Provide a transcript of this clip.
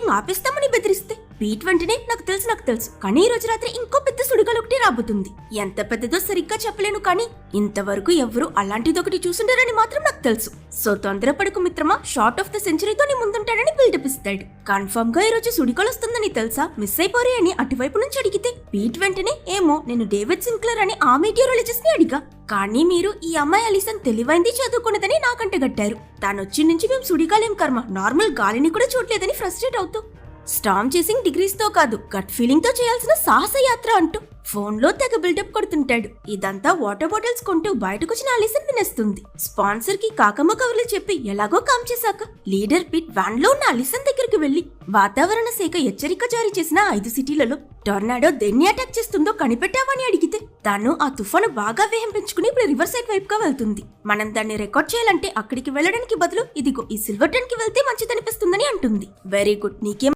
Shooting ఆపేస్తామని బెదిరిస్తే Pete వెంటనే నాకు తెలుసు కానీ ఈ రోజు రాత్రి ఇంకో పెద్ద సుడిగాలి ఒకటి రాబోతుంది. ఎంత పెద్దదో సరిగ్గా చెప్పలేను కానీ ఇంతవరకు ఎవ్వరూ అలాంటిదొకటి చూసుంటారని మాత్రం నాకు తెలుసు. సో తొందరపడకు మిత్రమా, షార్ట్ ఆఫ్ ద సెంచరీతో నీ ముందుంటాడని బిల్డప్ ఇస్తాడు. కన్ఫర్మ్ గా ఈ రోజు సుడిగాలి వస్తుందని తెలుసా, మిస్ అయిపోరే అని అటువైపు నుంచి అడిగితే పీట్ వెంటనే ఏమో నేను డేవిడ్ సిన్క్లర్ అని ఆ మీటియోరాలజిస్ట్ ని అడిగా. కానీ మీరు ఈ అమ్మాయి అలిసన్ తెలివైంది చదువుకున్నదని నాకంటగట్టారు. తానొచ్చి నుంచి మేము సుడిగాలేం కర్మ, నార్మల్ గాలిని కూడా చూడలేదని ఫ్రస్ట్రేట్ అవుతూ స్టామ్ చేసింగ్ డిగ్రీస్ తో కాదు గట్ ఫీలింగ్ తో చేయాల్సిన సాహస యాత్ర అంటూ ఫోన్ లో తెగ బిల్డప్ కొడుతుంటాడు. ఇదంతా వాటర్ బాటిల్స్ కొంటూ బయటకొచ్చిన అలిసన్ వినేస్తుంది. స్పాన్సర్ కి కాకమ్మ కవర్లు చెప్పి ఎలాగో కామ్ చేశాక లీడర్ పిట్ వ్యాన్ లో ఉన్న అలిసన్ దగ్గరికి వెళ్లి వాతావరణ శాఖ హెచ్చరిక జారీ చేసిన 5 సిటీలలో టొర్నాడో దేన్ని అటాక్ చేస్తుందో కనిపెట్టావని అడిగితే తాను ఆ తుఫాను బాగా వేగం పెంచుకుని ఇప్పుడు రివర్ సైడ్ వైపుగా వెళ్తుంది. మనం దాన్ని రికార్డ్ చేయాలంటే అక్కడికి వెళ్లడానికి బదులు ఇదిగో ఈ సిల్వర్టన్ కి వెళ్తే మంచిదనిపిస్తుందని అంటుంది. వెరీ గుడ్, నీకేం